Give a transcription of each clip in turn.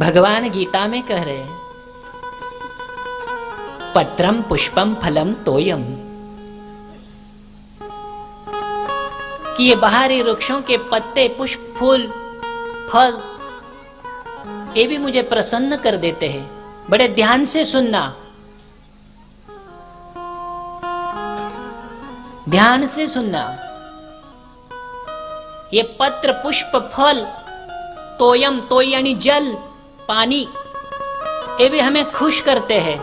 भगवान गीता में कह रहे हैं, पत्रम पुष्पम फलम तोयम, कि ये बाहरी वृक्षों के पत्ते, पुष्प, फूल, फल, ये भी मुझे प्रसन्न कर देते हैं। बड़े ध्यान से सुनना, ध्यान से सुनना। ये पत्र, पुष्प, फल, तोयम, तोय यानी जल, पानी, ये भी हमें खुश करते हैं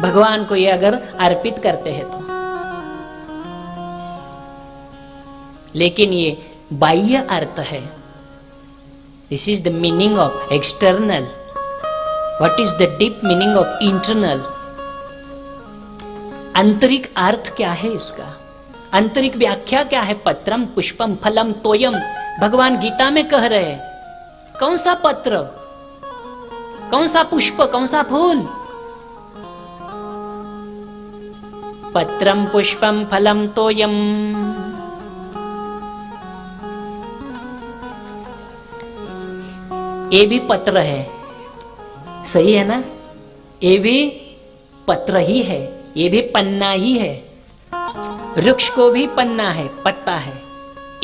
भगवान को ये अगर अर्पित करते हैं तो। लेकिन ये बाह्य अर्थ है। This is the meaning of external. What is the deep meaning of internal? आंतरिक अर्थ क्या है इसका? आंतरिक व्याख्या क्या है? पत्रम पुष्पम फलम तोयम। भगवान गीता में कह रहे हैं, कौन सा पत्र, कौन सा पुष्प, कौन सा फूल? पत्रम पुष्पम फलम तोयम। ये भी पत्र है, सही है ना? ये भी पत्र ही है, ये भी पन्ना ही है। वृक्ष को भी पन्ना है, पत्ता है,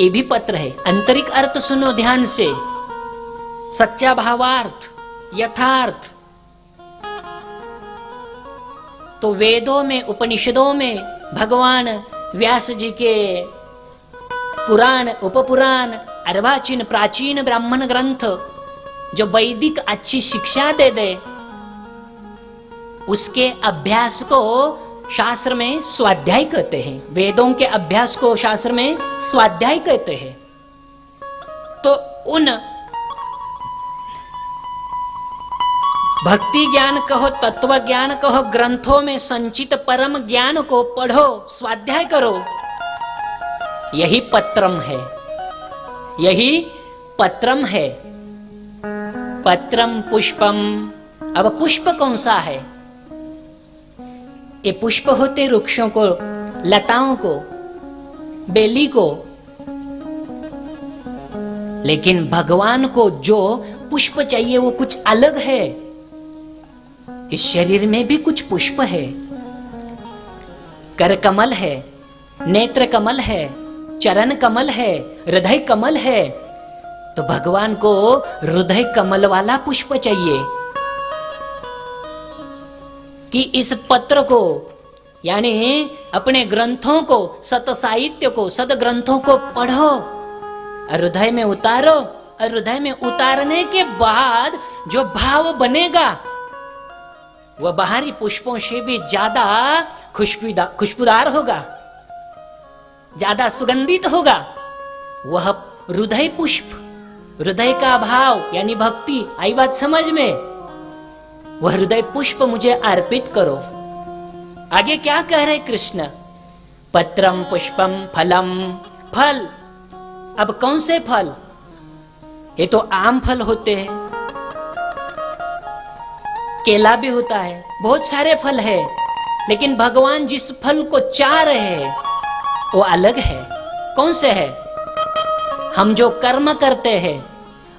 ये भी पत्र है। आंतरिक अर्थ सुनो ध्यान से, सच्चा भावार्थ, यथार्थ। तो वेदों में, उपनिषदों में भगवान व्यास जी के पुराण, उपपुराण, अर्वाचीन, प्राचीन ब्राह्मण ग्रंथ जो वैदिक अच्छी शिक्षा दे दे, उसके अभ्यास को शास्त्र में स्वाध्याय कहते हैं। वेदों के अभ्यास को शास्त्र में स्वाध्याय कहते हैं। तो उन भक्ति ज्ञान कहो, तत्व ज्ञान कहो, ग्रंथों में संचित परम ज्ञान को पढ़ो, स्वाध्याय करो। यही पत्रम है, यही पत्रम है। पत्रम पुष्पम। अब पुष्प कौन सा है? ये पुष्प होते वृक्षों को, लताओं को, बेली को। लेकिन भगवान को जो पुष्प चाहिए वो कुछ अलग है। इस शरीर में भी कुछ पुष्प है। कर कमल है, नेत्र कमल है, चरण कमल है, हृदय कमल है। तो भगवान को हृदय कमल वाला पुष्प चाहिए कि इस पत्र को, यानी अपने ग्रंथों को, सत साहित्य को, सद ग्रंथों को पढ़ो, हृदय में उतारो। और हृदय में उतारने के बाद जो भाव बनेगा वह बाहरी पुष्पों से भी ज्यादा खुशबूदार होगा, ज्यादा सुगंधित होगा। वह हृदय पुष्प, हृदय का भाव यानी भक्ति। आई बात समझ में? वह हृदय पुष्प मुझे अर्पित करो। आगे क्या कह रहे कृष्ण? पत्रम पुष्पम फलम। फल, अब कौन से फल? ये तो आम फल होते हैं, केला भी होता है, बहुत सारे फल है। लेकिन भगवान जिस फल को चाह रहे हैं वो अलग है। कौन से है? हम जो कर्म करते हैं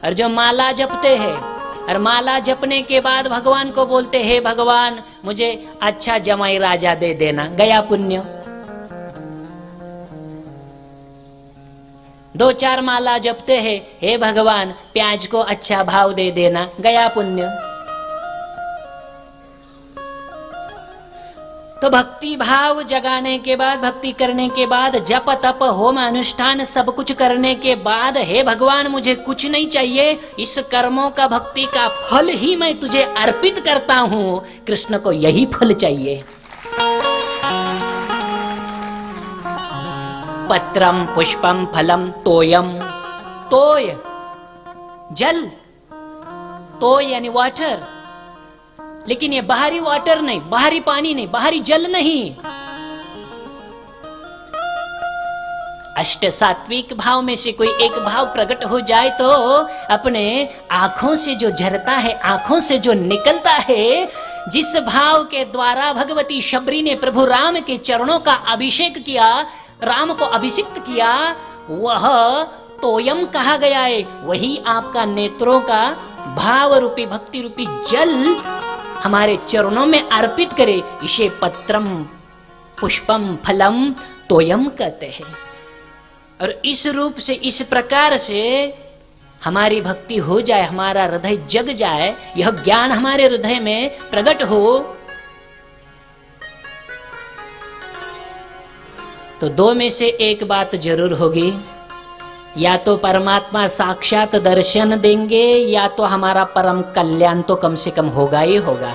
और जो माला जपते हैं, और माला जपने के बाद भगवान को बोलते हैं, भगवान मुझे अच्छा जमाई राजा दे देना, गया पुण्य। 2-4 माला जपते हैं, हे भगवान प्याज को अच्छा भाव दे देना, गया पुण्य। तो भक्ति भाव जगाने के बाद, भक्ति करने के बाद, जप तप होम अनुष्ठान सब कुछ करने के बाद, हे भगवान मुझे कुछ नहीं चाहिए, इस कर्मों का, भक्ति का फल ही मैं तुझे अर्पित करता हूं। कृष्ण को यही फल चाहिए। पत्रम पुष्पम फलम तोयम। तोय जल, तोय यानी वाटर। लेकिन ये बाहरी वाटर नहीं, बाहरी पानी नहीं, बाहरी जल नहीं। अष्ट सात्विक भाव में से कोई एक भाव प्रकट हो जाए तो अपने आंखों से जो झरता है, आंखों से जो निकलता है, जिस भाव के द्वारा भगवती शबरी ने प्रभु राम के चरणों का अभिषेक किया, राम को अभिषिक्त किया, वह तोयम कहा गया है, वही आपका नेत्रों का भाव रूपी भक्ति रूपी जल हमारे चरणों में अर्पित करे, इसे पत्रम पुष्पम फलम तोयम कहते हैं। और इस रूप से, इस प्रकार से हमारी भक्ति हो जाए, हमारा हृदय जग जाए, यह ज्ञान हमारे हृदय में प्रकट हो, तो दो में से एक बात जरूर होगी, या तो परमात्मा साक्षात दर्शन देंगे, या तो हमारा परम कल्याण तो कम से कम होगा ही होगा।